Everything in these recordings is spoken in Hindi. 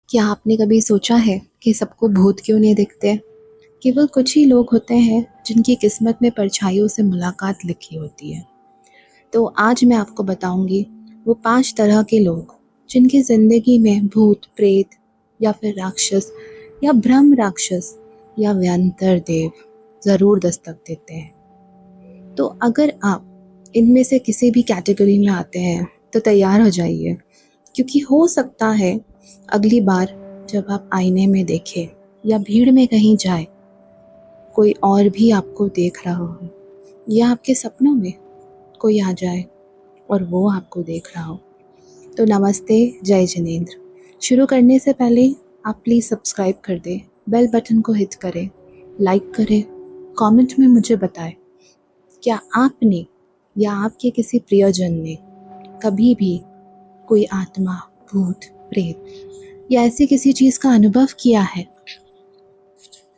क्या आपने कभी सोचा है कि सबको भूत क्यों नहीं दिखते? केवल कुछ ही लोग होते हैं जिनकी किस्मत में परछाइयों से मुलाकात लिखी होती है। तो आज मैं आपको बताऊंगी वो 5 तरह के लोग जिनकी ज़िंदगी में भूत, प्रेत या फिर राक्षस या ब्रह्म राक्षस या व्यंतर देव ज़रूर दस्तक देते हैं। तो अगर आप इनमें से किसी भी कैटेगरी में आते हैं तो तैयार हो जाइए, क्योंकि हो सकता है अगली बार जब आप आईने में देखें या भीड़ में कहीं जाए, कोई और भी आपको देख रहा हो या आपके सपनों में कोई आ जाए और वो आपको देख रहा हो। तो नमस्ते, जय जिनेंद्र। शुरू करने से पहले आप प्लीज़ सब्सक्राइब कर दें, बेल बटन को हिट करें, लाइक करें, कमेंट में मुझे बताएं क्या आपने या आपके किसी प्रियजन ने कभी भी कोई आत्मा, भूत, प्रेत या ऐसी किसी चीज़ का अनुभव किया है।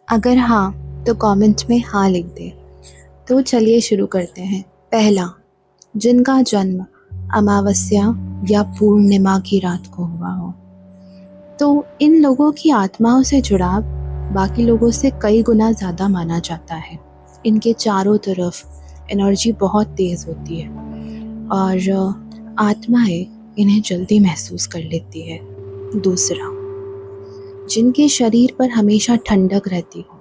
अगर हाँ तो कमेंट में हाँ लिख दें। तो चलिए शुरू करते हैं। पहला, जिनका जन्म अमावस्या या पूर्णिमा की रात को हुआ हो। तो इन लोगों की आत्माओं से जुड़ाव बाकी लोगों से कई गुना ज़्यादा माना जाता है। इनके चारों तरफ एनर्जी बहुत तेज़ होती है और आत्माएं इन्हें जल्दी महसूस कर लेती है। दूसरा, जिनके शरीर पर हमेशा ठंडक रहती हो।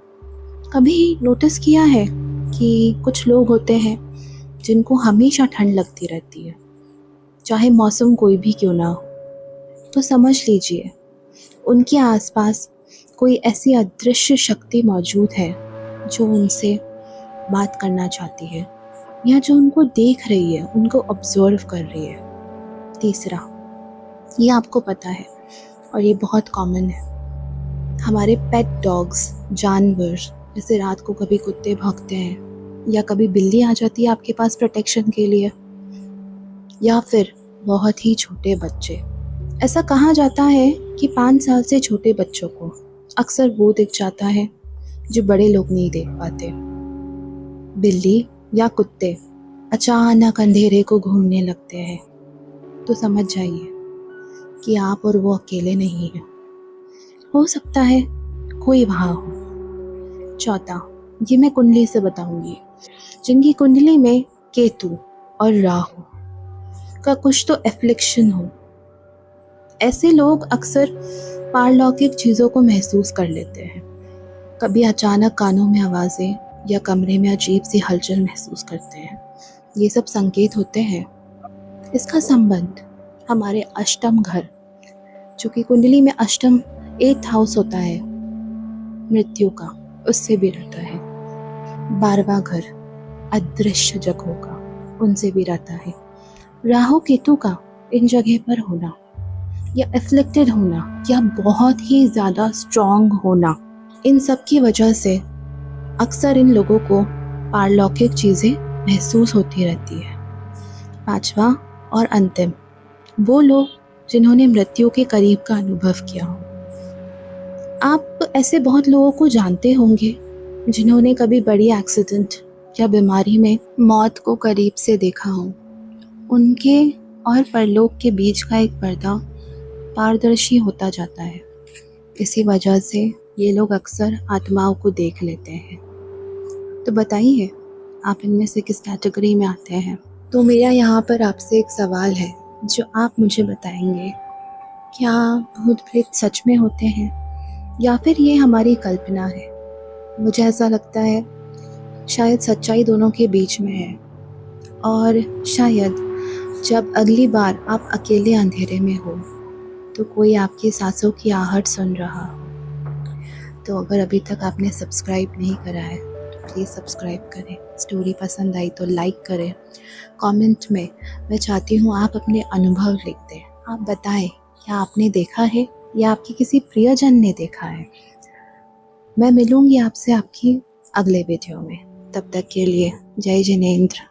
कभी नोटिस किया है कि कुछ लोग होते हैं जिनको हमेशा ठंड लगती रहती है, चाहे मौसम कोई भी क्यों ना हो। तो समझ लीजिए उनके आसपास कोई ऐसी अदृश्य शक्ति मौजूद है जो उनसे बात करना चाहती है या जो उनको देख रही है, उनको ऑब्जर्व कर रही है। तीसरा, ये आपको पता है और ये बहुत कॉमन है, हमारे पेट डॉग्स, जानवर, जैसे रात को कभी कुत्ते भौंकते हैं या कभी बिल्ली आ जाती है आपके पास प्रोटेक्शन के लिए, या फिर बहुत ही छोटे बच्चे। ऐसा कहा जाता है कि 5 साल से छोटे बच्चों को अक्सर वो दिख जाता है जो बड़े लोग नहीं देख पाते। बिल्ली या कुत्ते अचानक अंधेरे को घूरने लगते हैं तो समझ जाइए कि आप और वो अकेले नहीं हैं। हो सकता है कोई वहाँ हो। चौथा, ये मैं कुंडली से बताऊंगी। जिनकी कुंडली में केतु और राहु का कुछ तो एफ्लिक्शन हो, ऐसे लोग अक्सर पारलौकिक चीज़ों को महसूस कर लेते हैं। कभी अचानक कानों में आवाज़ें या कमरे में अजीब सी हलचल महसूस करते हैं। ये सब संकेत होते हैं। इसका संबंध हमारे अष्टम घर, जो कि कुंडली में अष्टम 8th हाउस होता है मृत्यु का, उससे भी रहता है। 12वां घर अदृश्य जगहों का, उनसे भी रहता है। राहु केतु का इन जगह पर होना या एफ्लिक्टेड होना या बहुत ही ज़्यादा स्ट्रॉन्ग होना, इन सब की वजह से अक्सर इन लोगों को पारलौकिक चीज़ें महसूस होती रहती है। 5वां और अंतिम, वो लोग जिन्होंने मृत्यु के करीब का अनुभव किया हो। आप ऐसे बहुत लोगों को जानते होंगे जिन्होंने कभी बड़ी एक्सीडेंट या बीमारी में मौत को करीब से देखा हो। उनके और परलोक के बीच का एक पर्दा पारदर्शी होता जाता है। इसी वजह से ये लोग अक्सर आत्माओं को देख लेते हैं। तो बताइए आप इनमें से किस कैटेगरी में आते हैं। तो मेरा यहाँ पर आपसे एक सवाल है जो आप मुझे बताएंगे, क्या भूत प्रेत सच में होते हैं या फिर ये हमारी कल्पना है? मुझे ऐसा लगता है शायद सच्चाई दोनों के बीच में है, और शायद जब अगली बार आप अकेले अंधेरे में हो तो कोई आपकी सांसों की आहट सुन रहा हो। तो अगर अभी तक आपने सब्सक्राइब नहीं करा है तो प्लीज़ सब्सक्राइब करें। स्टोरी पसंद आई तो लाइक करें। कमेंट में मैं चाहती हूँ आप अपने अनुभव लिख दें। आप बताएं क्या आपने देखा है या आपके किसी प्रियजन ने देखा है। मैं मिलूंगी आपसे आपकी अगले वीडियो में। तब तक के लिए जय जिनेंद्र।